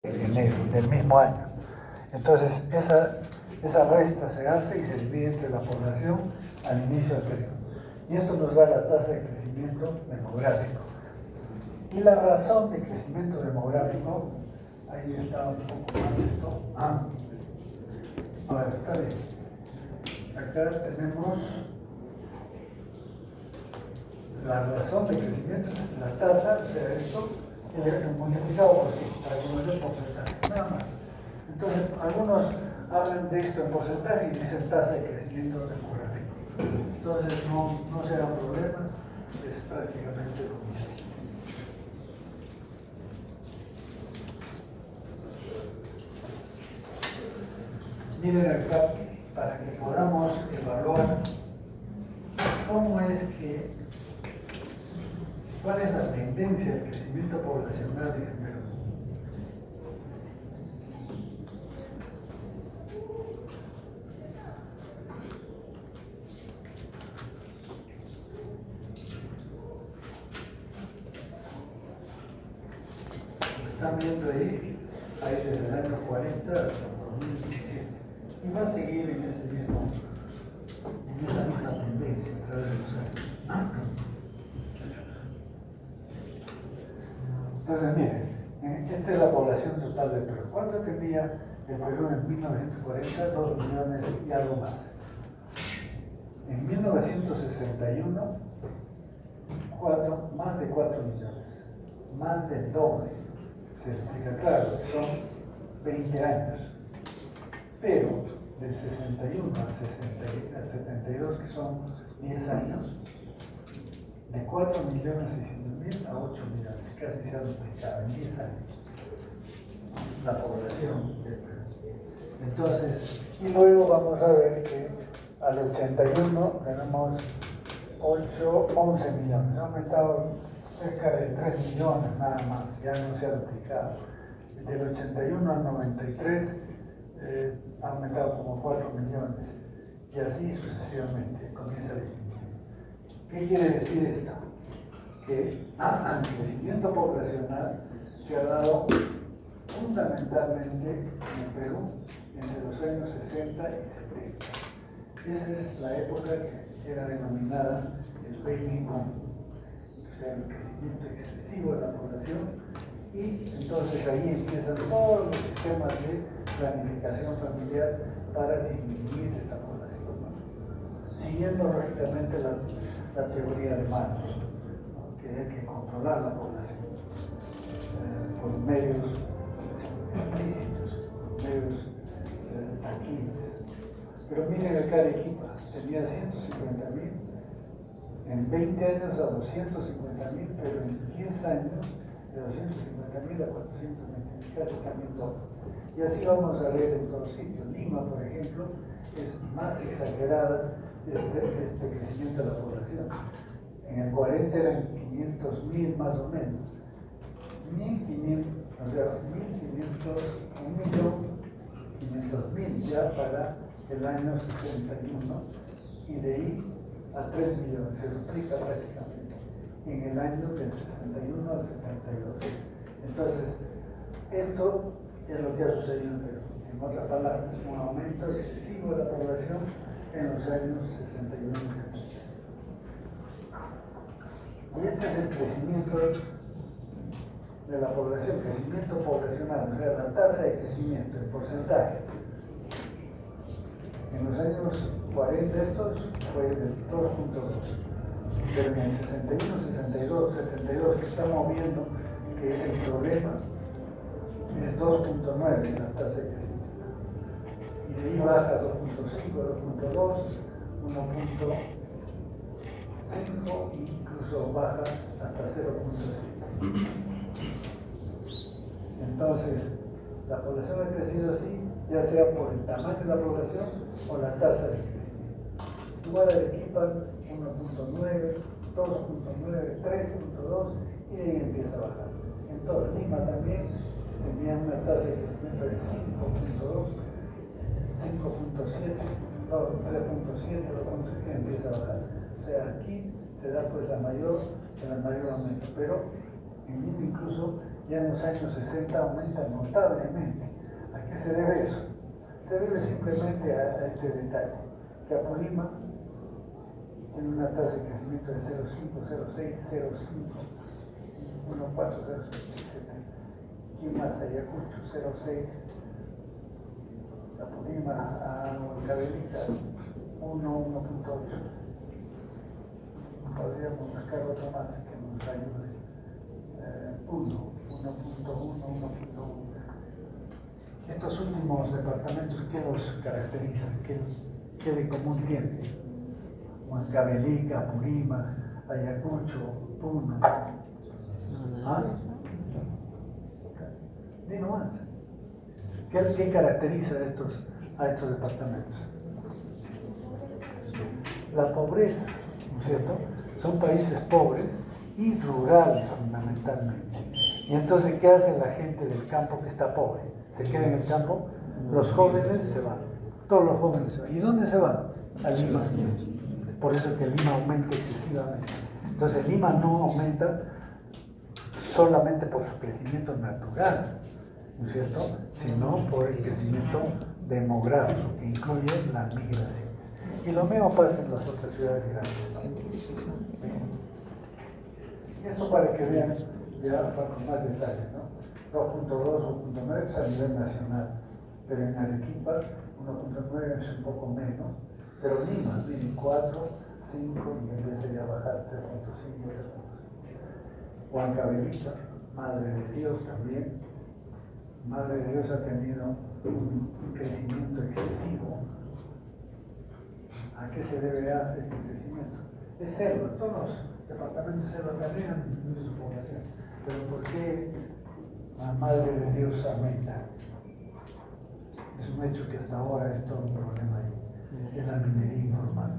enero del mismo año. Entonces, esa resta se hace y se divide entre la población al inicio del periodo. Y esto nos da la tasa de crecimiento demográfico. Y la razón de crecimiento demográfico, ahí está un poco más esto. Ahora está bien. Acá tenemos la razón de crecimiento, la tasa, o sea, esto, multiplicado por 100, para conocer el porcentaje, nada más. Entonces, algunos hablan de esto en porcentaje y dicen tasa de crecimiento demográfico. Entonces, no se hagan problemas, es prácticamente lo mismo. Miren acá, para que podamos evaluar cómo es que, cuál es la tendencia del crecimiento poblacional en Perú. Están viendo ahí desde el año 40 hasta 2017. Y va a seguir en esa misma tendencia a través de los años. Entonces, miren, esta es la población total del Perú. ¿Cuánto tenía el Perú en 1940? 2 millones y algo más. En 1961, más de 4 millones. Más del doble. Se explica claro, son 20 años. Pero del 61 al 72, que son 10 años, de 4.600.000 a 8 millones, casi se ha duplicado en 10 años la población del Perú. Entonces, y luego vamos a ver que al 81 tenemos 11 millones, ha aumentado cerca de 3 millones nada más, ya no se ha duplicado. Del 81 al 93 ha aumentado como 4 millones y así sucesivamente comienza a disminuir. ¿Qué quiere decir esto? Que el crecimiento poblacional se ha dado fundamentalmente en Perú entre los años 60 y 70. Esa es la época que era denominada el baby boom, o sea, el crecimiento excesivo de la población, y entonces ahí empiezan todos los sistemas de planificación familiar para disminuir esta población, ¿no? Siguiendo lógicamente la teoría de Malthus, ¿no? Que hay que controlar la población por medios explícitos, por medios tangibles. Pero miren acá Arequipa, tenía 150.000, en 20 años a 250.000, pero en 10 años de 250.000 a 420.000, casi también todo. Y así vamos a ver en todos sitios. Lima, por ejemplo, es más exagerada este crecimiento de la población. En el 40 eran 500.000 más o menos. 1.500.000 ya para el año 61, y de ahí a 3 millones, se duplica prácticamente en el año del 61 al 72. Entonces, esto es lo que ha sucedido en Perú. En otras palabras, un aumento excesivo de la población en los años 61 y 70. Y este es el crecimiento de la población, crecimiento poblacional, o sea, la tasa de crecimiento, el porcentaje. En los años 40 estos fue del 2.2, pero en el 61, 62, 72 que estamos viendo que es el problema, es 2.9 la tasa de crecimiento. Y de ahí baja a 2.5, 2.2, 1.5 e incluso baja hasta 0.7. Entonces, la población ha crecido así, ya sea por el tamaño de la población o la tasa de crecimiento. Igual Arequipa 1.9, 2.9, 3.2 y de ahí empieza a bajar. En todo Lima también tenía una tasa de crecimiento de 5.2, 5.7, 3.7, 2.7 empieza a bajar. O sea, aquí se da pues el mayor aumento, pero en Lima incluso ya en los años 60 aumentan notablemente. ¿A qué se debe eso? Se debe simplemente a este detalle, que Apurímac tiene una tasa de crecimiento de 0,5, 0,6, 0,5, 1,4, 0,6, etc. ¿Quién más? Ayacucho, 0,6. Apurímac a Huancavelica, 1, 1,8. Podríamos buscar otro más que nos ayude. 1,1, 1,1. Estos últimos departamentos, ¿qué los caracterizan? ¿Qué de común tienen? Huancavelica, Apurímac, Ayacucho, Puno. ¿Ah? Dime más. ¿Qué caracteriza a estos departamentos? La pobreza, ¿no es cierto? Son países pobres y rurales fundamentalmente. Y entonces, ¿qué hace la gente del campo que está pobre? ¿Se queda en el campo? Los jóvenes se van. Todos los jóvenes se van. ¿Y dónde se van? A Lima. Por eso que Lima aumenta excesivamente. Entonces, Lima no aumenta solamente por su crecimiento natural, ¿no es cierto?, sino por el crecimiento demográfico que incluye las migraciones. Y lo mismo pasa en las otras ciudades grandes. Esto para que vean ya con más detalle, ¿no? 2.2, 2.9 es a nivel nacional, pero en Arequipa 1.9 es un poco menos, pero Lima tiene 4, 5 y empezaría a bajar 3.5, 3.5. Huancavelica, Madre de Dios también. Madre de Dios ha tenido un crecimiento excesivo. ¿A qué se debe este crecimiento? Es selva, todos los departamentos de selva también han disminuido su población. Pero ¿por qué la Madre de Dios aumenta? Es un hecho que hasta ahora es todo un problema ahí. Es la minería informal.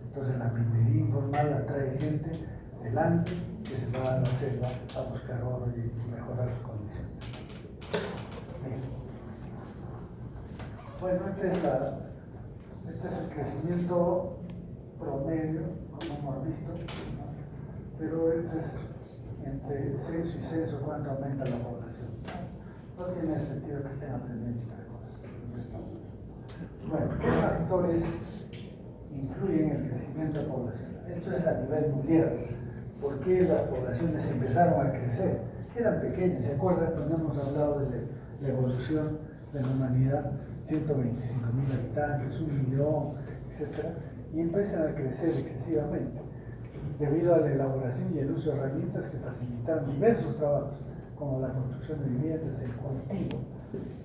Entonces la minería informal atrae gente delante que se va a la selva a buscar oro y mejorar sus condiciones. Bien. Bueno, este es el crecimiento promedio, como hemos visto, ¿no? Pero este es entre censo y censo cuánto aumenta la población. No tiene sentido que estén aprendiendo estas cosas. Bueno, ¿qué factores influyen en el crecimiento de población? Esto es a nivel mundial. ¿Por qué las poblaciones empezaron a crecer? Eran pequeñas, ¿se acuerdan cuando hemos hablado de la evolución de la humanidad? 125.000 habitantes, 1 millón, etc. Y empiezan a crecer excesivamente debido a la elaboración y el uso de herramientas que facilitaron diversos trabajos, como la construcción de viviendas, el cultivo,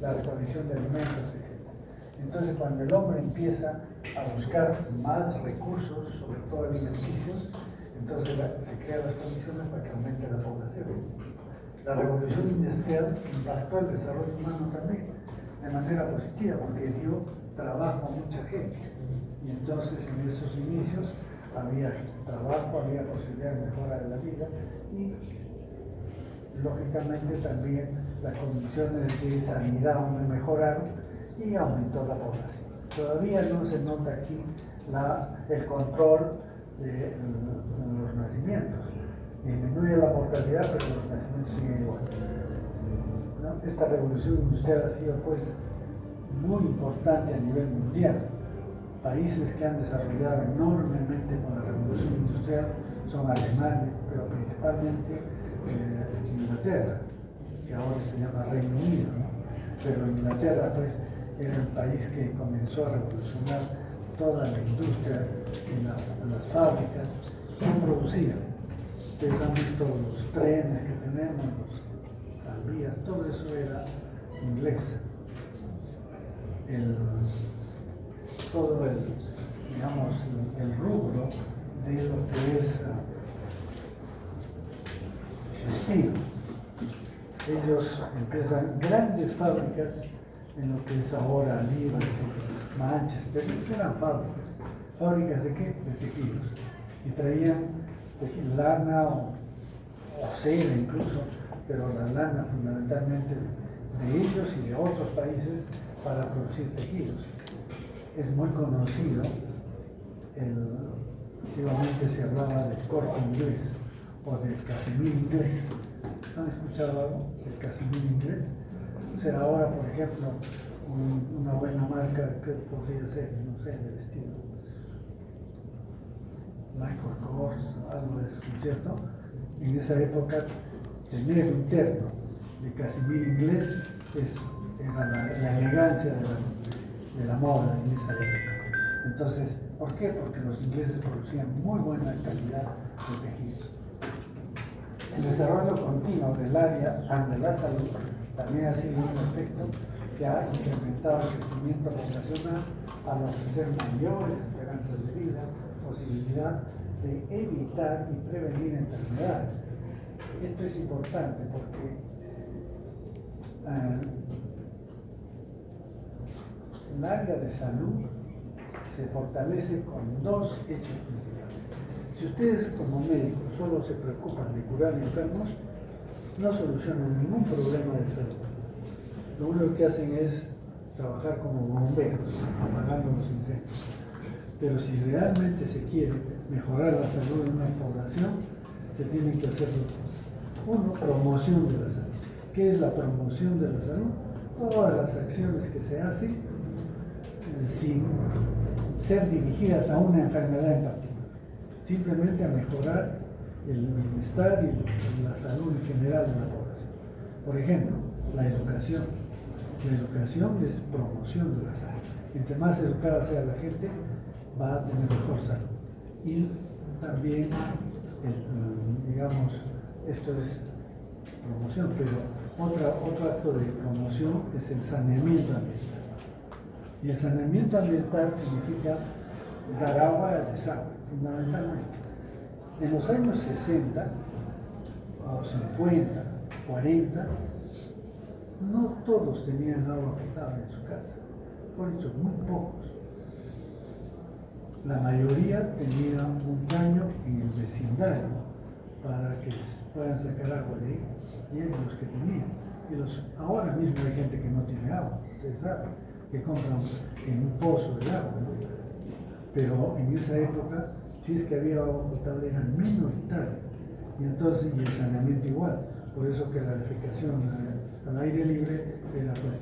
la recolección de alimentos, etc. Entonces, cuando el hombre empieza a buscar más recursos, sobre todo alimenticios, entonces se crean las condiciones para que aumente la población. La revolución industrial impactó el desarrollo humano también, de manera positiva, porque dio trabajo a mucha gente. Y entonces en esos inicios había trabajo, había posibilidad de mejorar la vida y lógicamente también las condiciones de sanidad mejoraron y aumentó la población. Todavía no se nota aquí el control de los nacimientos. Disminuye la mortalidad, pero los nacimientos siguen igual. ¿No? Esta revolución industrial ha sido pues muy importante a nivel mundial. Países que han desarrollado enormemente con la revolución industrial son Alemania, pero principalmente Inglaterra, que ahora se llama Reino Unido, ¿no? Pero Inglaterra pues era el país que comenzó a revolucionar toda la industria en las fábricas que producían. Ustedes han visto los trenes que tenemos, los tranvías, todo eso era inglés. Todo el rubro de lo que es vestido. Ellos empiezan grandes fábricas en lo que es ahora Liverpool, Manchester, eran fábricas. ¿Fábricas de qué? De tejidos. Y traían lana o seda incluso, pero la lana fundamentalmente de ellos y de otros países para producir tejidos. Es muy conocido, antiguamente se hablaba del corte inglés o del casemir inglés, ¿Han escuchado algo del Casimiro inglés? O sea, ahora, por ejemplo, una buena marca que podría ser, no sé, del estilo Michael Kors, algo de eso, ¿no es cierto? En esa época, tener un terno de Casimiro inglés era la elegancia de la moda en esa época. Entonces, ¿por qué? Porque los ingleses producían muy buena calidad de tejido. El desarrollo continuo del área de la salud también ha sido un efecto que ha incrementado el crecimiento poblacional al ofrecer mayores esperanzas de vida, posibilidad de evitar y prevenir enfermedades. Esto es importante porque el área de salud se fortalece con dos hechos principales. Si ustedes como médicos solo se preocupan de curar enfermos, no solucionan ningún problema de salud. Lo único que hacen es trabajar como bomberos, apagando los incendios. Pero si realmente se quiere mejorar la salud de una población, se tienen que hacer dos cosas. Uno, promoción de la salud. ¿Qué es la promoción de la salud? Todas las acciones que se hacen sin ser dirigidas a una enfermedad en particular, simplemente a mejorar el bienestar y la salud en general de la población. Por ejemplo, la educación. La educación es promoción de la salud. Entre más educada sea la gente, va a tener mejor salud. Y también, digamos, esto es promoción, pero otro acto de promoción es el saneamiento ambiental. Y el saneamiento ambiental significa dar agua a desagüe, fundamentalmente. En los años 60 o 50, 40, no todos tenían agua potable en su casa, por eso muy pocos. La mayoría tenía un caño en el vecindario para que puedan sacar agua de ahí, y eran los que tenían. Ahora mismo hay gente que no tiene agua, ustedes saben, que compran en un pozo de agua, ¿no? Pero en esa época, si es que había agua potable, era minoritario, y entonces, y el saneamiento igual, por eso que la defecación al aire libre era pues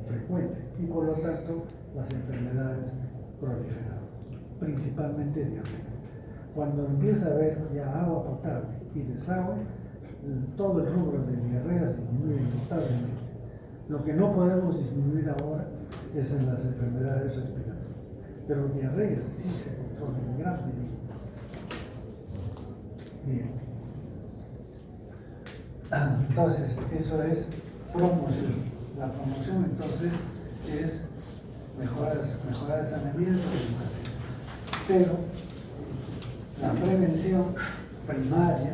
frecuente, y por lo tanto las enfermedades proliferaban, principalmente diarreas. Cuando empieza a haber ya agua potable y desagüe, todo el rubro de diarreas disminuye notablemente. Lo que no podemos disminuir ahora es en las enfermedades respiratorias, pero diarreas sí se controlan en gran medida. Bien. Entonces, eso es promoción. La promoción entonces es mejorar el saneamiento, pero la prevención primaria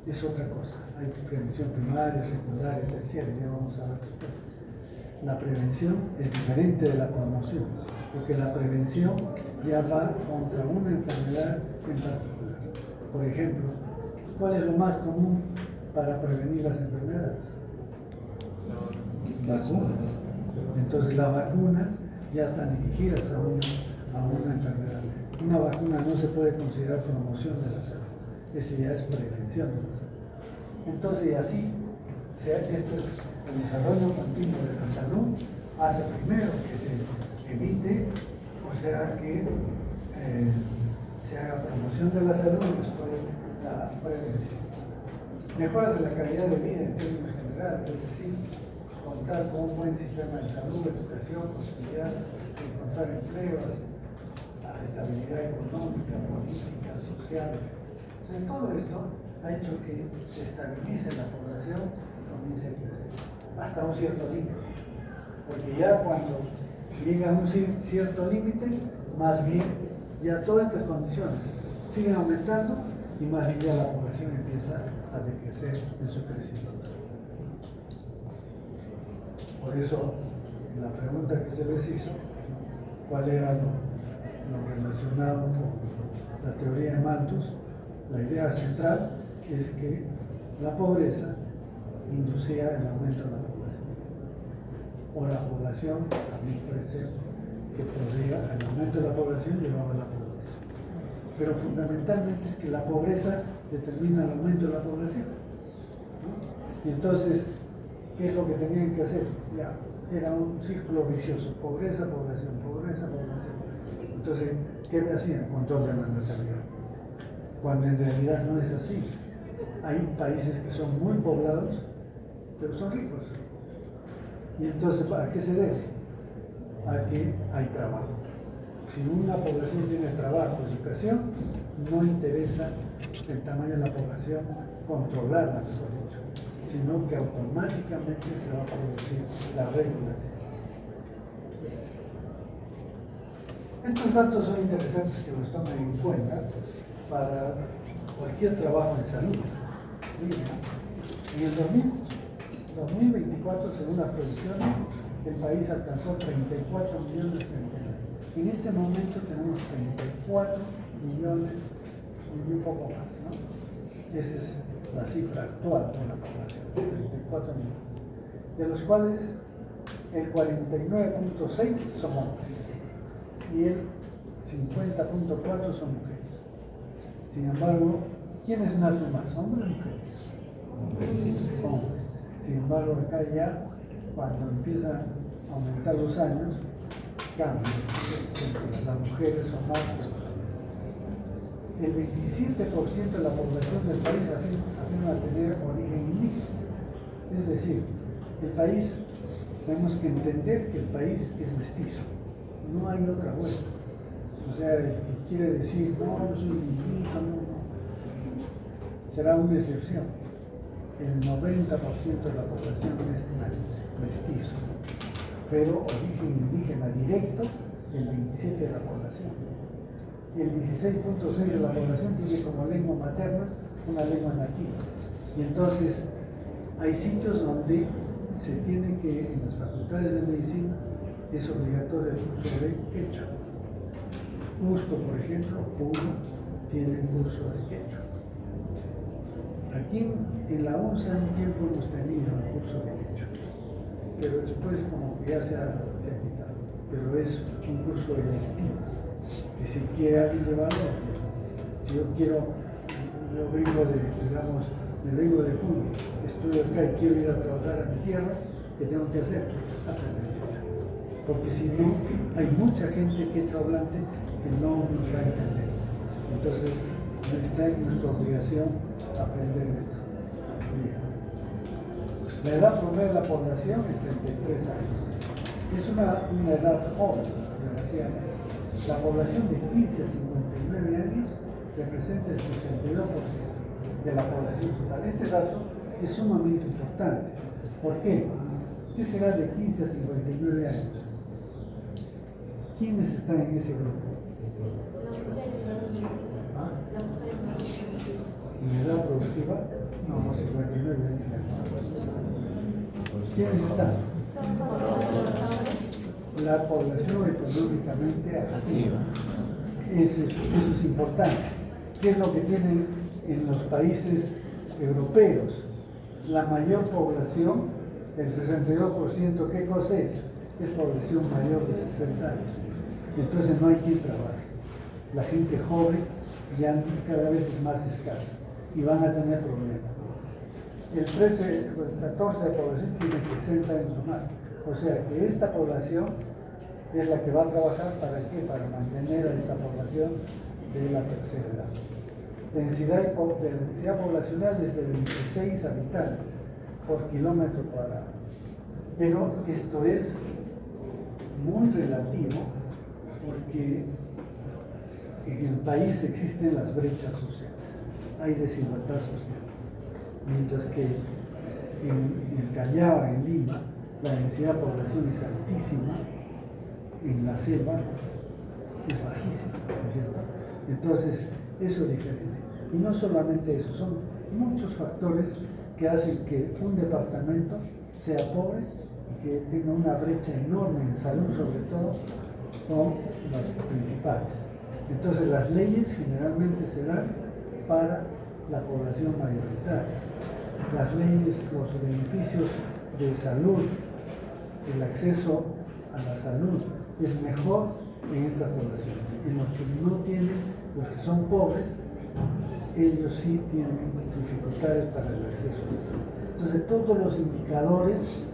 es otra cosa. Hay prevención primaria, secundaria, terciaria, ya vamos a ver después. La prevención es diferente de la promoción, porque la prevención ya va contra una enfermedad en particular. Por ejemplo, ¿cuál es lo más común para prevenir las enfermedades? Vacunas. Entonces las vacunas ya están dirigidas a una enfermedad. Una vacuna no se puede considerar promoción de la salud, ese ya es prevención de la salud. Entonces, y así, esto es el desarrollo continuo de la salud, hace primero que se evite, o sea, que se haga promoción de la salud y después la prevención. Mejoras de la calidad de vida en términos generales, es decir, contar con un buen sistema de salud, educación, posibilidades de encontrar empleos, la estabilidad económica, política, social, etc. Entonces, todo esto ha hecho que se estabilice la población y comience a crecer hasta un cierto límite. Porque ya cuando llega a un cierto límite, más bien ya todas estas condiciones siguen aumentando y más bien ya la población empieza a decrecer en su crecimiento. Por eso, en la pregunta que se les hizo, ¿cuál era lo relacionado con la teoría de Malthus? La idea central es que la pobreza inducía el aumento de la población. O la población también puede ser que el aumento de la población llevaba a la pobreza. Pero fundamentalmente es que la pobreza determina el aumento de la población, ¿no? Y entonces, ¿qué es lo que tenían que hacer? Ya, era un círculo vicioso, pobreza, población, pobreza, población. Entonces, ¿qué hacían? Control de la natalidad. Cuando en realidad no es así. Hay países que son muy poblados, pero son ricos. Y entonces, ¿a qué se debe? A que hay trabajo. Si una población tiene trabajo, educación, no interesa el tamaño de la población controlarla, mejor dicho, sino que automáticamente se va a producir la regulación. Estos datos son interesantes que los tomen en cuenta para cualquier trabajo en salud. En el 2024, según las proyecciones, el país alcanzó 34 millones de personas. En este momento tenemos 34 millones y un poco más, ¿no? Esa es la cifra actual de la población, 34 millones, de los cuales el 49.6 son hombres y el 50.4 son mujeres. Sin embargo, ¿quiénes nacen más, hombres o mujeres? Hombres. Sin embargo, acá ya, cuando empiezan a aumentar los años, cambian. Las mujeres son más que los hombres. El 27% de la población del país afirma tener origen indígena. Es decir, el país, tenemos que entender que el país es mestizo. No hay otra vuelta. O sea, el que quiere decir, no, yo soy indígena, no, será una excepción. El 90% de la población es mestizo, pero origen indígena directo, el 27% de la población. El 16.6% de la población tiene como lengua materna una lengua nativa. Y entonces hay sitios donde se tiene que, en las facultades de medicina, es obligatorio el curso de quechua. Cusco, por ejemplo, Puno, tiene un curso de quechua. Aquí en la UNSA un tiempo hemos tenido el curso de quechua, pero después como que ya se ha quitado. Pero es un curso electivo, que si quiere alguien llevarlo, si yo vengo me vengo de Puno, estoy acá y quiero ir a trabajar a mi tierra, ¿qué tengo que hacer? Aprender quechua. Porque si no, hay mucha gente quechua hablante que no nos va a entender. Entonces, está en nuestra obligación aprender esto. La edad promedio de la población es 33 años. Es una edad joven, relativamente. La población de 15 a 59 años representa el 62% de la población total. Este dato es sumamente importante. ¿Por qué? ¿Qué será de 15 a 59 años? ¿Quiénes están en ese grupo? ¿Ah? ¿En edad productiva? No, 59 años. ¿Quiénes están? La población económicamente activa. Eso es importante. ¿Qué es lo que tienen en los países europeos? La mayor población, el 62%, ¿qué cosa es? Es población mayor de 60 años. Entonces no hay quien trabaje. La gente joven ya cada vez es más escasa y van a tener problemas. El 14% de la población tiene 60 años más. O sea que esta población es la que va a trabajar ¿para qué? Para mantener a esta población de la tercera edad. Densidad poblacional es de 26 habitantes por kilómetro cuadrado. Pero esto es muy relativo porque en el país existen las brechas sociales, hay desigualdad social. Mientras que en el Callao, en Lima, la densidad de población es altísima, en la selva es bajísima, ¿no es cierto? Entonces, eso diferencia. Y no solamente eso, son muchos factores que hacen que un departamento sea pobre y que tenga una brecha enorme en salud, sobre todo, con los principales. Entonces, las leyes generalmente se dan para la población mayoritaria. Las leyes, los beneficios de salud, el acceso a la salud es mejor en estas poblaciones. En los que no tienen, los que son pobres, ellos sí tienen dificultades para el acceso a la salud. Entonces, todos los indicadores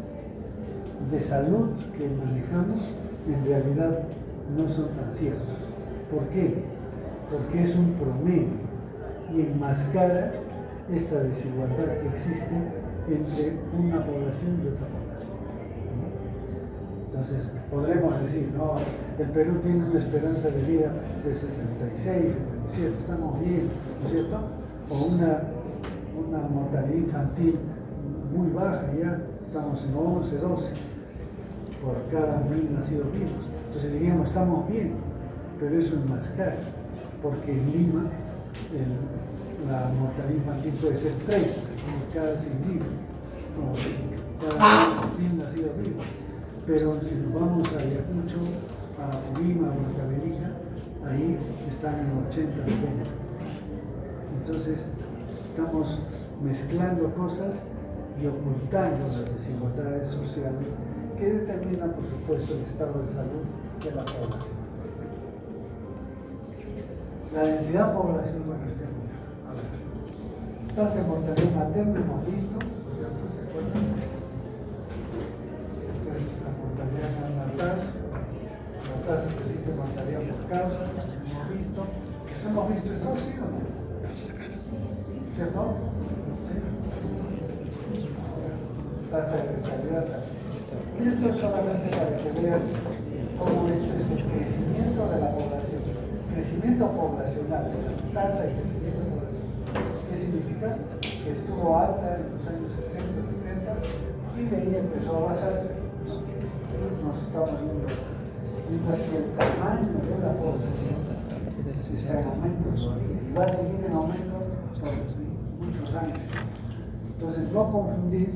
de salud que manejamos en realidad no son tan ciertos. ¿Por qué? Porque es un promedio y enmascara esta desigualdad que existe entre una población y otra población. Entonces, podremos decir, no, el Perú tiene una esperanza de vida de 76, 77, estamos bien, ¿no es cierto? O una mortalidad infantil muy baja, ya estamos en 11, 12 por cada 1000 nacidos vivos. Entonces diríamos, estamos bien, pero eso es más caro, porque en Lima la mortalidad infantil puede ser 3 por cada 100.000, o cada 1000 nacidos vivos. Pero si nos vamos a Ayacucho, a Lima, a Huancavelica, ahí están en 80, 90. Entonces, estamos mezclando cosas y ocultando las desigualdades sociales que determinan, por supuesto, el estado de salud de la población. La densidad poblacional, tasa de mortalidad materna hemos visto, ¿cierto? ¿Se acuerdan? Entonces, la mortalidad neonatal, la tasa específica de mortalidad por causa, hemos visto. ¿Hemos visto esto, sí o no? ¿Cierto? Sí. Tasa de mortalidad. Y esto es solamente para que vean cómo esto es el crecimiento de la población. Crecimiento poblacional, tasa de crecimiento poblacional. ¿Qué significa? Que estuvo alta en los años 60, 70 y de ahí empezó a bajar. Nos estamos viendo. Mientras que el tamaño de la población está en aumento y va a seguir en aumento por muchos años. Entonces, no confundir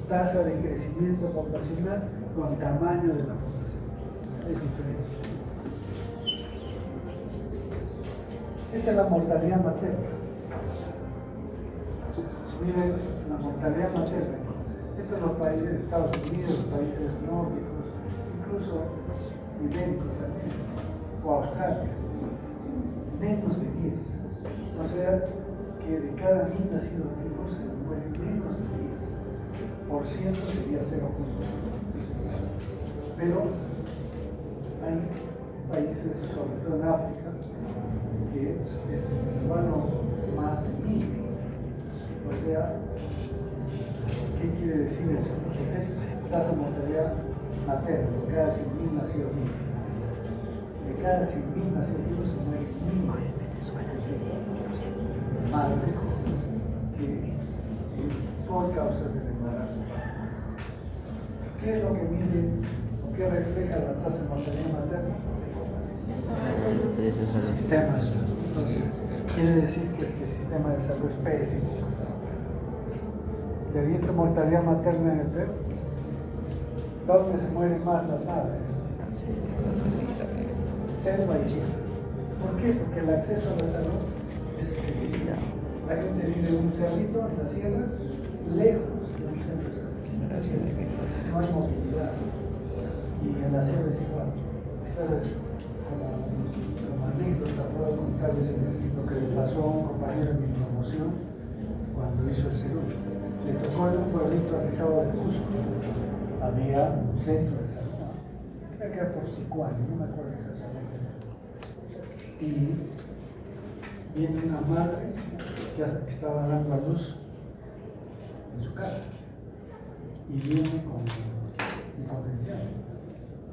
tasa de crecimiento poblacional con tamaño de la población. Es diferente. Esta es la mortalidad materna. Miren la mortalidad materna. Estos son los países de Estados Unidos, los países nórdicos, incluso ibéricos también, o Australia. Menos de 10. O sea, que de cada 1000 nacidos vivos se mueren menos de 10%, sería 0.5. Pero hay países, sobre todo en África, que es más de 1000. O sea, ¿qué quiere decir eso? Es tasa de mortalidad materna, de cada 100.000 nacidos vivos. De cada 100.000 nacidos vivos se mueren 1000 madres por causas de embarazo. ¿Qué es lo que mide o qué refleja la tasa de mortalidad materna? Sistema de salud. Entonces, quiere decir que este sistema de salud es pésimo. ¿Ya viste mortalidad materna en el Perú? ¿Dónde se mueren más las madres? Selva y sierra. ¿Por qué? Porque el acceso a la salud es difícil. La gente vive en un cerrito, en la sierra, lejos de un centro de salud. No hay movilidad. Y en la selva es igual. Ustedes, como anécdota, puedo contarles lo que le pasó a un compañero en mi promoción cuando hizo el CERUM. Le tocó en un pueblito alejado de Cusco. Había un centro de salud. Creo que era por Sicuani, no me acuerdo exactamente. Y viene una madre que estaba dando a luz en su casa y viene con hipotensión.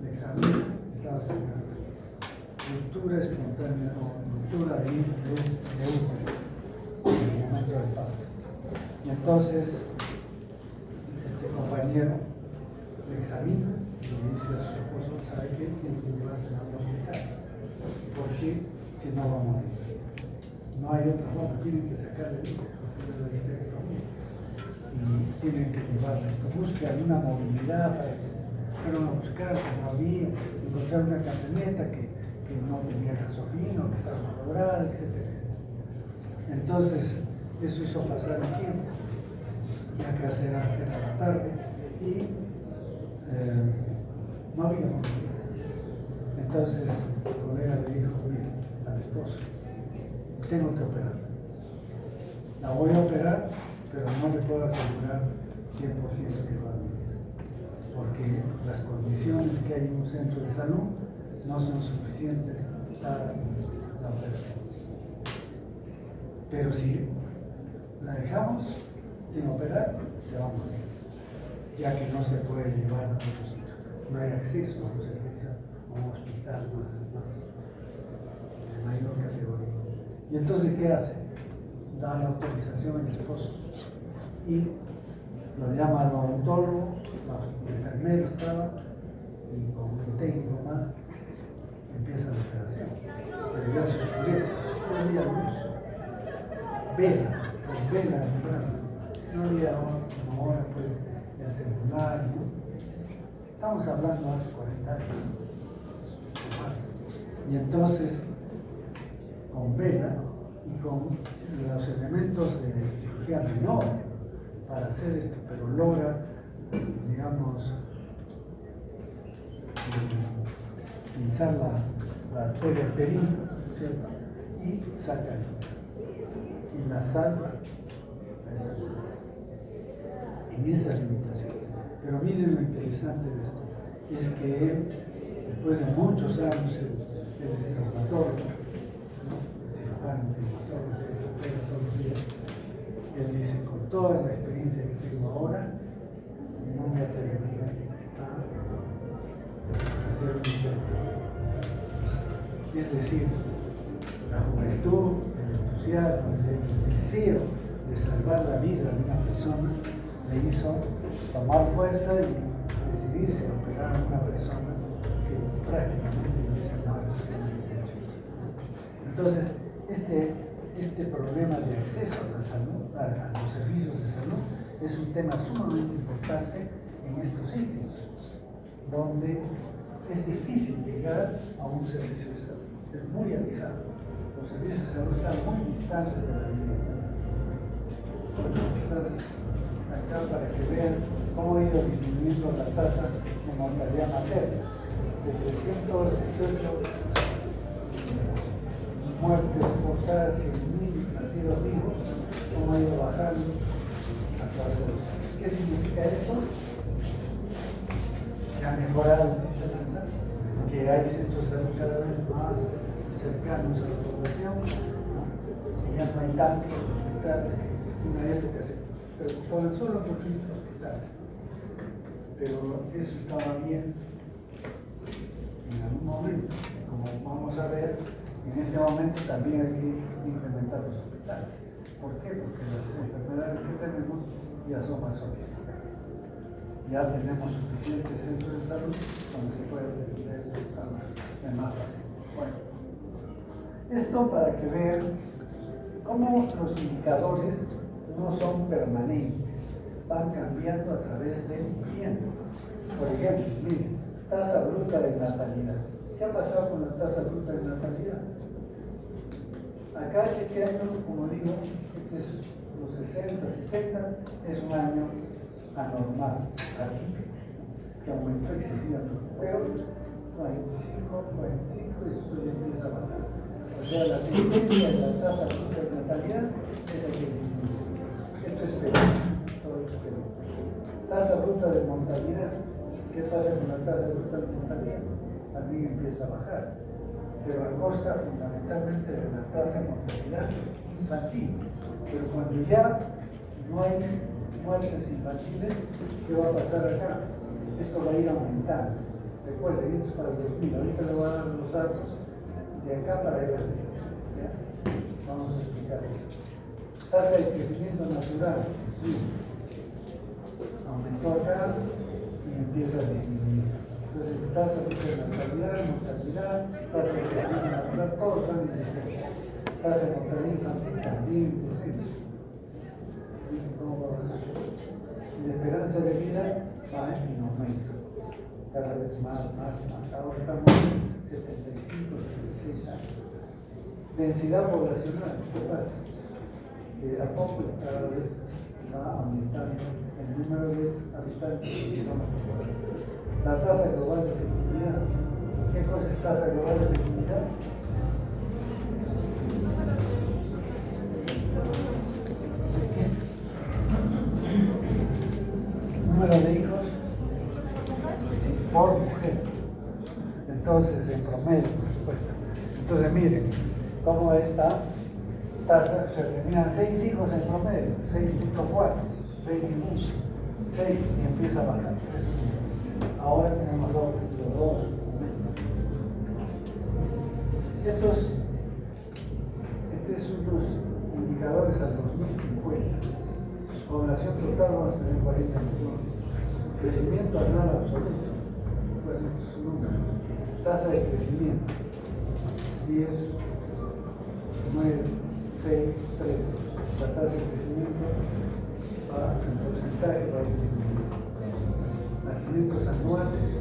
El examen estaba sangrando. Ruptura espontánea o ruptura de útero en el momento del parto. Y entonces este compañero le examina y le dice a su esposo, ¿sabe qué? Tiene que llevarse a la hospital. ¿Por qué? Si no va a morir. No hay otra forma, tienen que sacarle el útero, hacerle la histerectomía. Y tienen que llevarle esto. Busque alguna movilidad para que fueron a buscar, que no había, encontrar una camioneta que no tenía gasolina, que estaba malograda, etcétera, etcétera. Entonces, eso hizo pasar el tiempo. Ya casi era la tarde y no había movilidad. Entonces, el colega le dijo, mire, al esposo, tengo que operar. voy a operar, pero no le puedo asegurar 100% que va a vivir, porque las condiciones que hay en un centro de salud no son suficientes para la operación. Pero si la dejamos sin operar, se va a morir, ya que no se puede llevar a otro sitio. No hay acceso a un servicio, a un hospital más de mayor categoría. Y entonces, ¿qué hace? Da la autorización al esposo y lo llama al odontólogo, el enfermero estaba, y con un técnico más empieza la operación. Pero ya se oscurece, no había luz. Vela, pues vela alumbrando. No había como ahora pues el celular, ¿no? Estamos hablando hace 40 años o más. Y entonces, con vela y con los elementos de cirugía menor para hacer esto, pero logra, digamos, pinzar la arteria perina, ¿cierto? Y saca y la salva en esas limitaciones. Pero miren lo interesante de esto, es que él, después de muchos años, él es traumatólogo, ¿no? Cirujano, traumatólogo, se opera todos los días. Él dice, con toda la experiencia que tengo ahora, no me atrevería a hacer un intento. Es decir, la juventud, el entusiasmo, el deseo de salvar la vida de una persona le hizo tomar fuerza y decidirse a operar a una persona que prácticamente no se muerto sin licencia. Entonces, este problema de acceso a la salud, a los servicios de salud, es un tema sumamente importante en estos sitios, donde es difícil llegar a un servicio de salud, es muy alejado. Los servicios de salud están muy distantes de la vivienda. Estás acá para que vean cómo ha ido disminuyendo la tasa de mortalidad materna, de 318 muertes por cada 100.000 nacidos vivos, cómo ha ido bajando a través de los años. ¿Qué significa esto? Que ha mejorado el sistema de salud, que hay centros de salud cada vez más cercanos a la población, ¿no? Y ya no hay tantos hospitales que en una época se preocupaban solo por los hospitales. Pero eso estaba bien en algún momento. Como vamos a ver, en este momento también hay que implementar los hospitales. ¿Por qué? Porque las enfermedades que tenemos ya son más sofisticadas. Ya tenemos suficientes centros de salud donde se puede atender a más pacientes. Bueno, esto para que vean cómo los indicadores no son permanentes, van cambiando a través del tiempo. Por ejemplo, miren, tasa bruta de natalidad. ¿Qué ha pasado con la tasa bruta de natalidad? Acá este año, como digo, este es los 60, 70, es un año anormal, atípico, que aumentó excesivamente. Pero 45 y después ya empieza a bajar. O sea, la tendencia de la tasa bruta de natalidad es el que disminuye. Esto es Perú, todo es Perú. Tasa bruta de mortalidad. ¿Qué pasa con la tasa bruta de mortalidad? También empieza a bajar, pero a costa fundamentalmente de la tasa de mortalidad infantil. Pero cuando ya no hay muertes infantiles, ¿qué va a pasar acá? Esto va a ir aumentando. Recuerden, esto es para el 2000, ahorita le voy a dar los datos de acá para allá. ¿Ya? Vamos a explicar esto. Tasa de crecimiento natural, sí. Aumentó acá y empieza a disminuir. Entonces, tasa de natalidad, mortalidad, tasa de crecimiento natural, todos están en descenso. Tasa de mortalidad infantil también en descenso. Y la esperanza de vida va en aumento. Cada vez más. Ahora estamos en 75, 76 años. Densidad poblacional, ¿qué pasa? Que a poco cada vez va aumentando el número de habitantes que son la tasa global de fecundidad. ¿Qué cosa es tasa global de fecundidad? por mujer. Entonces, en promedio, por supuesto. Entonces, miren cómo esta tasa se terminan 6 hijos en promedio, 6.4, 21, 6 y empieza a bajar. Ahora tenemos los dos. Estos son los indicadores al 2050. Población total vamos a tener 40 millones. Crecimiento anual absoluto. Pues estos son números. Tasa de crecimiento. 10, 9, 6, 3. La tasa de crecimiento en porcentaje va a disminuir. Nacimientos anuales.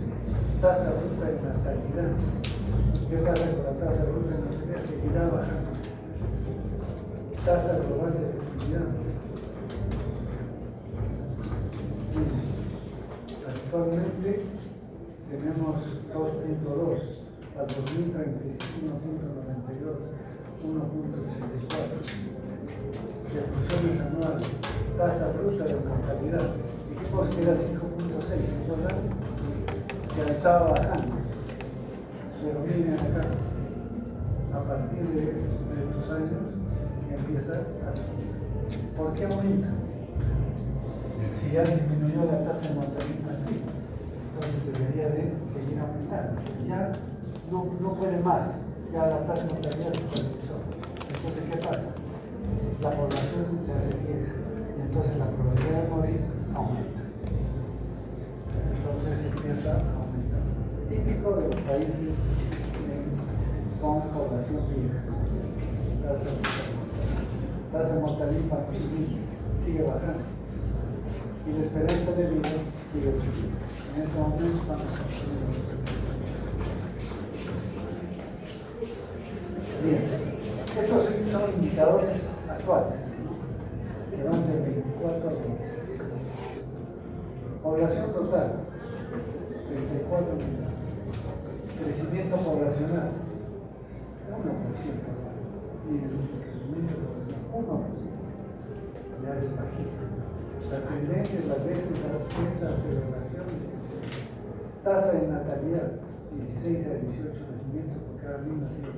Tasa bruta de natalidad. ¿Qué pasa con la tasa bruta de natalidad? Seguirá bajando. Tasa global de fertilidad. Actualmente tenemos 2.2, al 2035 1.92, 1.84. Defunciones anuales, tasa bruta de mortalidad. Dijimos que era 5.6, ¿verdad? Ya estaba bajando. Pero miren acá, a partir de estos años empieza a subir. ¿Por qué aumenta? Si ya disminuyó la tasa de mortalidad infantil, entonces debería de seguir aumentando. Ya no puede más, ya la tasa de mortalidad se estabilizó. Entonces, ¿qué pasa? La población se hace vieja y entonces la probabilidad de morir aumenta. Entonces empieza a aumentar. Típico de los países con población vieja. Tasa de mortalidad infantil sigue bajando. Y la esperanza de vida sigue subiendo. En este momento estamos construyendo los sectores. Bien, estos son indicadores actuales, ¿no? Que van de 24 a 26. Población total, 34 millones. Crecimiento poblacional, 1%. Y el crecimiento poblacional, 1%. Ya es bajísimo. La tendencia es la desaceleración de crecimiento. Tasa de natalidad, 16 a 18 nacimientos por cada 1.000 nacidos.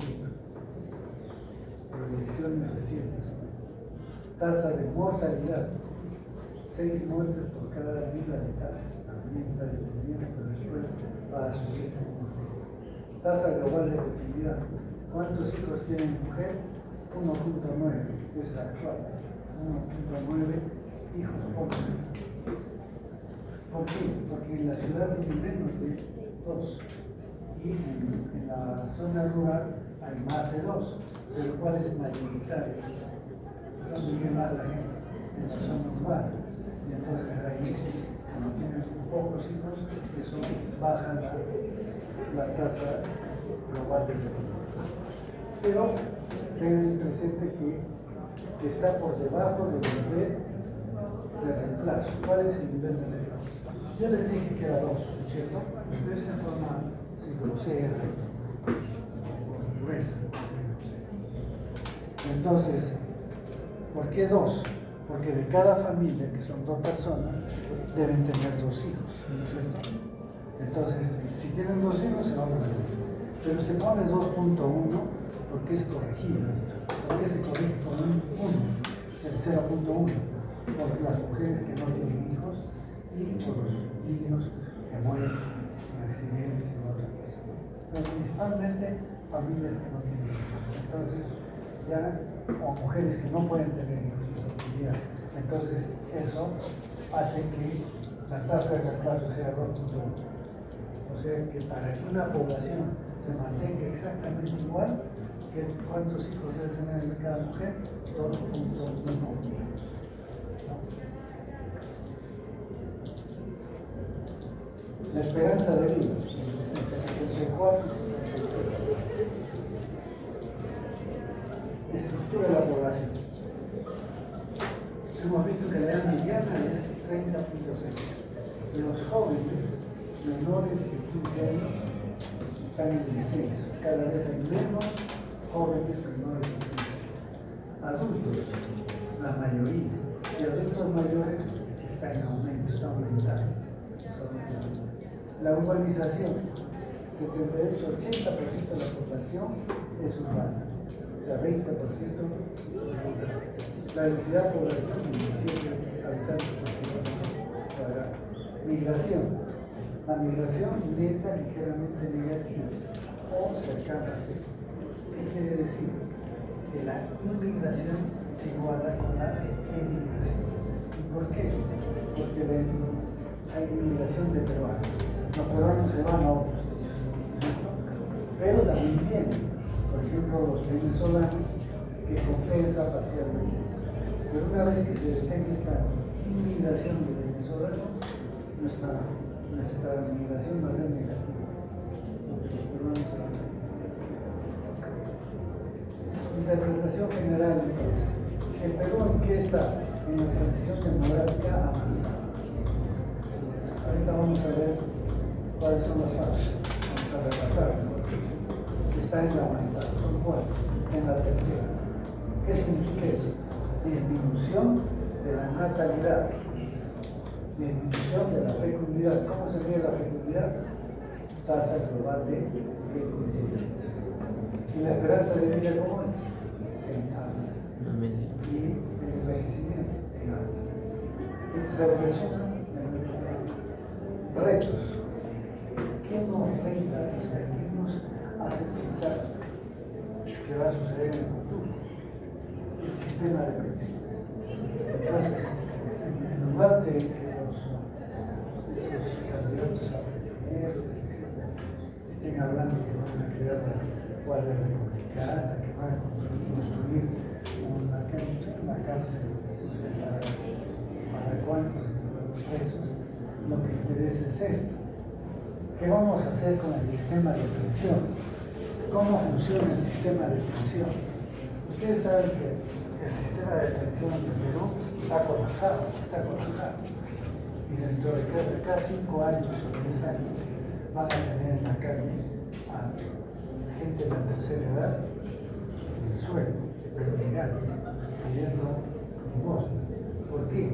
Proyecciones recientes. Tasa de mortalidad, 6 muertes por cada 1.000 habitantes. También está disminuyendo, pero después va a subir. Tasa global de fertilidad. ¿Cuántos hijos tiene mujer? 1.9, es la actual. 1.9 hijos por mujer. ¿Por qué? Porque en la ciudad tiene menos de 2 y en la zona rural hay más de 2, pero ¿cuál es mayoritario? ¿Dónde vive más la gente? En la zona urbana. Y entonces ahí, como tienen pocos hijos, eso baja la tasa global de fertilidad. Pero tengan presente que está por debajo del nivel de reemplazo. ¿Cuál es el nivel de reemplazo? Yo les dije que era 2, ¿cierto? De esa forma grosera o gruesa. Entonces, ¿por qué 2? Porque de cada familia, que son 2 personas, deben tener 2 hijos, ¿no es cierto? Entonces, si tienen 2 hijos, se van a reducir. Pero se pone 2.1 porque es corregido. ¿Por qué se corrige con un 1? El 0.1. Por las mujeres que no tienen hijos y por los niños que mueren en accidentes y otras cosas. Pero principalmente familias que no tienen hijos. Entonces, ya, o mujeres que no pueden tener hijos. Entonces, eso hace que la tasa de reemplazo sea 2.1. O sea que para que una población se mantenga exactamente igual, ¿cuántos hijos debe tener cada mujer? 2.1. La esperanza de vida, entre 74 y 76. Estructura de la población. Hemos visto que la edad mediana es 30.6. Los jóvenes menores de 15 años están en descenso. Cada vez hay menos jóvenes menores de 15 años. Adultos, la mayoría. Y adultos mayores están en aumento, están aumentando. La urbanización, 78-80% de la población es urbana, o sea, 20% rural. La densidad de población, 17 habitantes por kilómetro cuadrado. Migración. La migración neta ligeramente negativa o cercana a cero. ¿Qué quiere decir? Que la inmigración se iguala con la emigración. ¿Y por qué? Porque hay inmigración de peruanos. Los peruanos se van a otros sitios, pero también vienen, por ejemplo, los venezolanos, que compensa parcialmente. Pero una vez que se detecta esta inmigración de venezolanos, nuestra migración va a ser negativa. Interpretación general es: ¿el Perú en qué está? En la transición demográfica avanzada. Ahorita vamos a ver cuáles son las fases. Vamos a repasar. Está en la avanzada, son 4. En la tercera. ¿Qué significa eso? Disminución de la natalidad, disminución de la fecundidad. ¿Cómo se mide la fecundidad? Tasa global de fecundidad. ¿Y la esperanza de vida cómo es? En alza. Y el envejecimiento en alza. Este es el resumen de nuestro trabajo. Retos. ¿Qué nos renta? O sea, ¿qué nos hace pensar que va a suceder en el futuro? El sistema de pensiones. Entonces, en lugar de que estos candidatos a presidentes, etc., estén hablando que van a crear la Guardia Republicana, que van a construir una cárcel para cuantos presos, lo que interesa es esto. ¿Qué vamos a hacer con el sistema de pensión? ¿Cómo funciona el sistema de pensión? Ustedes saben que el sistema de pensión en Perú está colapsado. Y dentro de cada 5 años o 10 años van a tener en la calle a gente de la tercera edad en el suelo, mendigando, pidiendo limosna. ¿Por qué?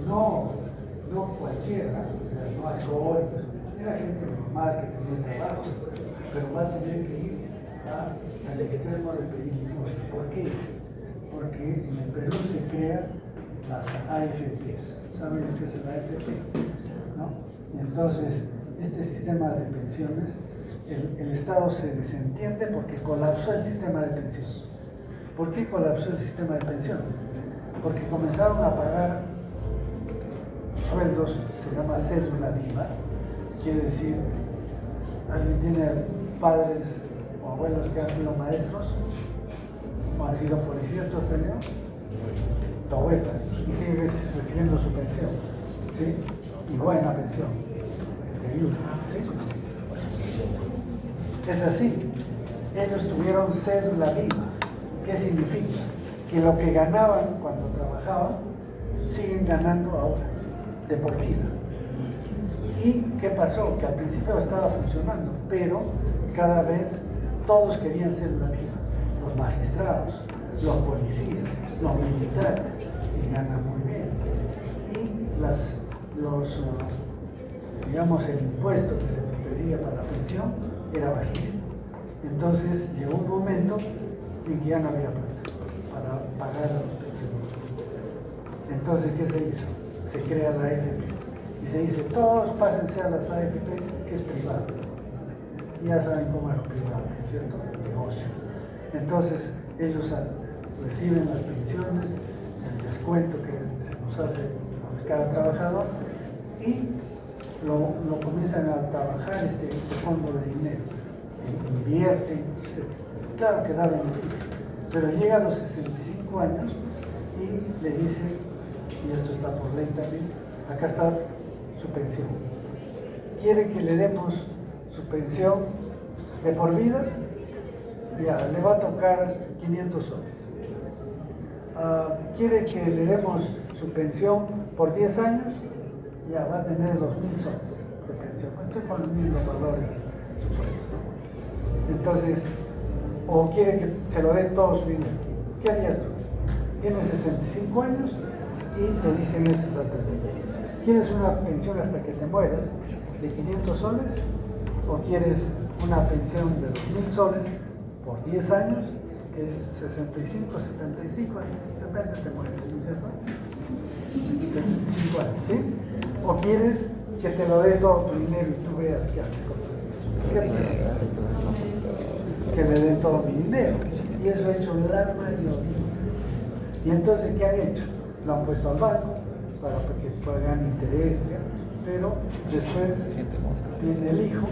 No cualquiera, o sea, no alcohólicos, era gente normal que tenía trabajo, pero va a tener que ir al extremo de pedir limosna. ¿Por qué? Porque en el Perú se crean las AFPs. ¿Saben lo que es el AFP? ¿No? Y entonces, este sistema de pensiones, el Estado se desentiende porque colapsó el sistema de pensiones. ¿Por qué colapsó el sistema de pensiones? Porque comenzaron a pagar sueldos, se llama cédula viva, quiere decir, alguien tiene padres o abuelos que han sido maestros, o han sido policías, ¿tú has tenido? Tu abuela, y sigue recibiendo su pensión, ¿sí? Y buena pensión, te ayuda, ¿sí? Es así, ellos tuvieron cédula viva. ¿Qué significa? Que lo que ganaban cuando trabajaban, siguen ganando ahora, de por vida. ¿Y qué pasó? Que al principio estaba funcionando, pero cada vez todos querían cédula viva. Los magistrados, los policías, los militares, y ganan muy bien. Y digamos, el impuesto que se pedía para la pensión era bajísimo. Entonces llegó un momento en que ya no había plata para pagar a los pensionistas. Entonces, ¿qué se hizo? Se crea la AFP y se dice, todos pásense a las AFP, que es privado. Ya saben cómo es lo privado, ¿no es cierto? El negocio. Entonces, ellos reciben las pensiones, el descuento que se nos hace a cada trabajador y lo comienzan a trabajar este fondo de dinero, invierten, etc. Claro que da beneficio, pero llega a los 65 años y le dice, y esto está por ley también, acá está su pensión. ¿Quiere que le demos su pensión de por vida? Ya, le va a tocar 500 soles. ¿Quiere que le demos su pensión por 10 años? Ya, va a tener 2.000 soles de pensión. Estoy poniendo los valores supuestos, ¿no? Entonces, o quiere que se lo dé todo su dinero. ¿Qué harías tú? Tienes 65 años y te dicen esas alternativas. ¿Quieres una pensión hasta que te mueras? de 500 soles o quieres una pensión de 2.000 soles por 10 años, que es 65, 75 años, de repente te mueres, ¿no es cierto? 75 años, ¿sí? O quieres que te lo dé todo tu dinero y tú veas qué haces con tu dinero. ¿Qué? Que le den todo mi dinero. Y eso ha hecho la mayoría. Y entonces, ¿qué han hecho? Lo han puesto al banco para que pagan interés, ¿ya? Pero después viene el hijo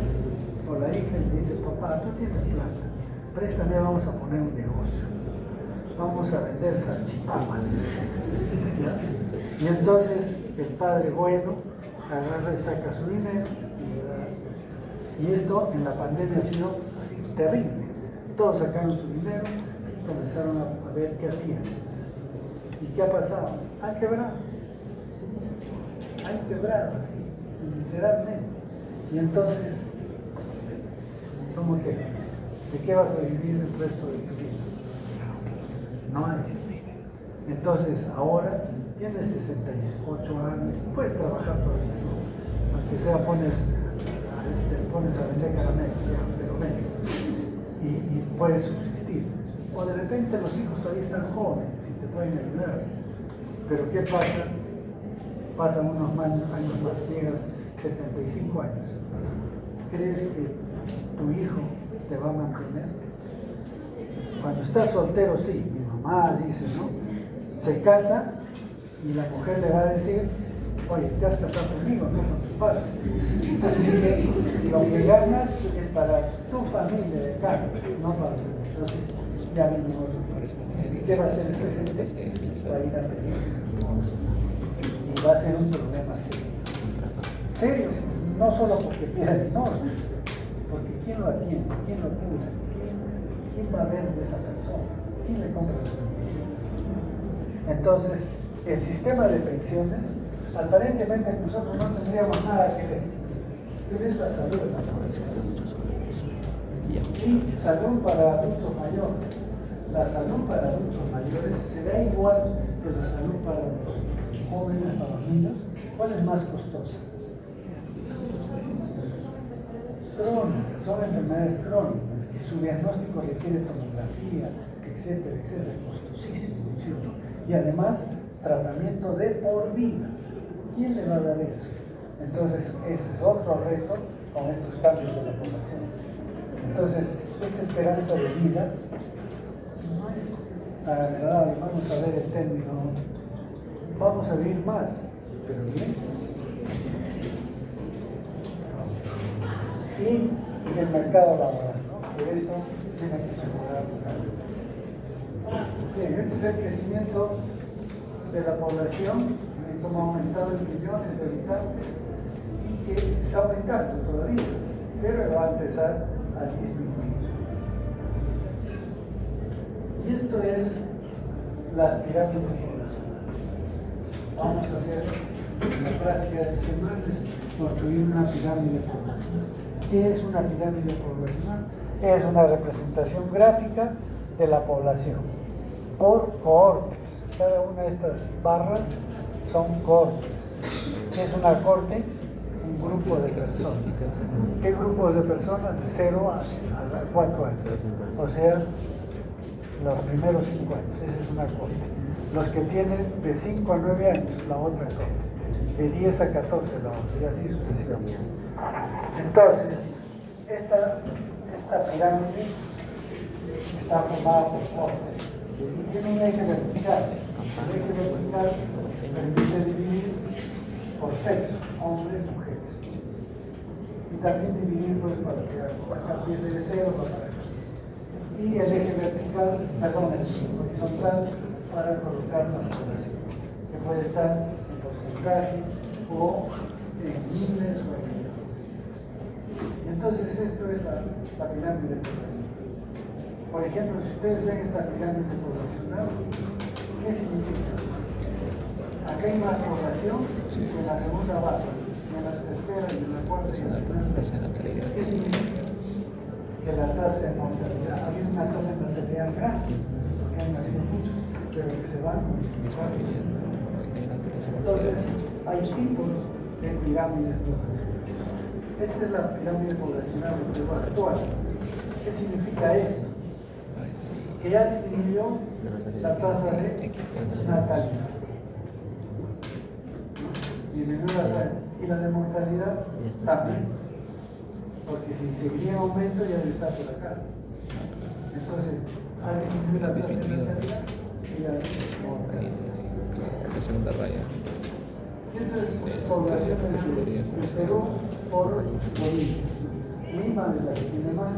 o la hija y le dice, papá, tú tienes plata, préstame, vamos a poner un negocio, vamos a vender salchipapas, ¿ya? Y entonces el padre bueno agarra y saca su dinero y le da. Y esto en la pandemia ha sido así, terrible. Todos sacaron su dinero, comenzaron a ver qué hacían. ¿Y qué ha pasado? Han quebrado. Han quebrado así, literalmente. Y entonces, ¿cómo quedas? ¿De qué vas a vivir el resto de tu vida? No hay. Entonces, ahora tienes 68 años, puedes trabajar todavía, ¿no? Aunque sea te pones a vender caramelos, ya, pero vendes. Y puedes subsistir. O de repente los hijos todavía están jóvenes y te pueden ayudar. Pero ¿qué pasa? Pasan unos años más, llegas 75 años. ¿Crees que tu hijo te va a mantener? Cuando estás soltero, sí, mi mamá dice, ¿no? Se casa y la mujer le va a decir, oye, te has casado conmigo, no con tus padres. Así que lo que ganas es para tu familia de carne, no para ti. Entonces, ya venimos. ¿Qué va a hacer esa gente? Va a ir a pedir. Y va a ser un problema serio. Serio, no solo porque pida el dinero, porque ¿quién lo atiende? ¿Quién lo cura? ¿Quién va a ver de esa persona? ¿Quién le compra las medicinas? Entonces, el sistema de pensiones, aparentemente nosotros no tendríamos nada que ver. Pero es la salud de la población. Y salud para adultos mayores. La salud para adultos mayores será igual que la salud para los jóvenes, para los niños. ¿Cuál es más costosa? Crónicas, son enfermedades crónicas, que su diagnóstico requiere tomografía, etcétera, etcétera, costosísimo, ¿no es cierto? Y además, tratamiento de por vida. ¿Quién le va a dar eso? Entonces, ese es otro reto con estos cambios de la población. Entonces, esta esperanza de vida no es tan agradable. Vamos a ver el término. Vamos a vivir más, pero bien. Y el mercado laboral, ¿no? Que esto tiene que mejorar. Bien, este es el crecimiento de la población, como ha aumentado en millones de habitantes y que está aumentando todavía, pero va a empezar a disminuir. Y esto es las pirámides poblacionales. Vamos a hacer en la práctica de semanas construir una pirámide poblacional. ¿Qué es una pirámide poblacional? Es una representación gráfica de la población por cohortes. Cada una de estas barras son cohortes. ¿Qué es una cohorte? Un grupo de personas. ¿Qué grupos de personas? De 0 a 4 años. O sea, los primeros 5 años. Esa es una cohorte. Los que tienen de 5 a 9 años, la otra cohorte. De 10 a 14, la otra. Y así sucesivamente. Entonces, esta pirámide está formada por cohortes. Y tiene un eje vertical. El eje vertical permite dividir por sexo, hombres, mujeres. Y también dividir pues, para que empiece de 0 para acá. Y el eje vertical, perdón, el horizontal para colocar la población, que puede estar en porcentaje o en miles o en millones. Entonces esto es la pirámide poblacional. Por ejemplo, si ustedes ven esta pirámide poblacional, ¿qué significa? Aquí hay más población que en la segunda barra, y en la tercera, y en la cuarta, y en la quinta. ¿Qué significa? Que la tasa de mortalidad, había una tasa de mortalidad grande, porque han nacido muchos, pero que se van multiplicando. Entonces, hay tipos de pirámides poblacionales. Esta es la pirámide poblacional del Perú actual. ¿Qué significa esto? Que ya disminuyó la tasa de natalidad. Disminuyó la tasa. Y la de mortalidad también. Porque si seguiría en aumento ya debe estar por acá. Entonces, ha disminuido la tasa de natalidad y la segunda raya. Y entonces, población del Perú por Bolivia. Lima es la que tiene más,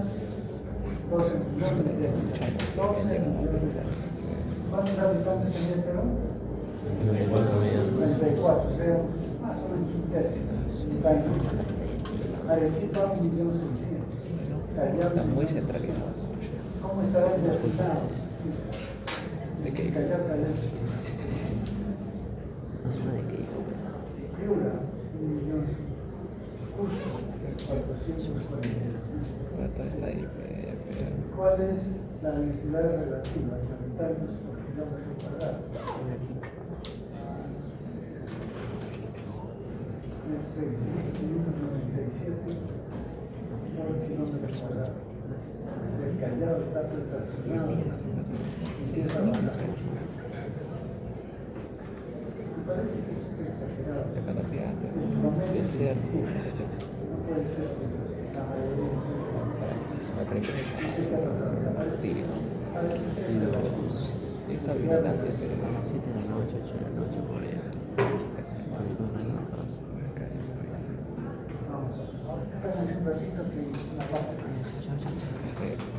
12 millones de habitantes. 12 millones de habitantes. ¿Cuántos habitantes tenía el Perú? 34, o sea, más o menos un tercio. Está en Arequipa, 1.600.000. Callao, Está muy centralizado. ¿Cómo estará el resultado? ¿De qué? Callao. Piura, 1.000.000. Cusco, 440.000. Todo está ahí. ¿Cuál es la densidad relativa de habitantes por kilómetro cuadrado? Es 6.597 por kilómetro cuadrado. El Callao está desacelerado. Empieza a bajar. Me parece que es exagerado. La velocidad El promedio del es ser. 17. No puede ser que la mayoría esté cansada. La frecuencia ¿Qué ha pasado? tibia. Parece que es la Sí, está vigilante, pero A las 7 de la noche, 8 de la noche, por ahí. Vamos, espérame un ratito que la parte principal. Chao, chao, chao.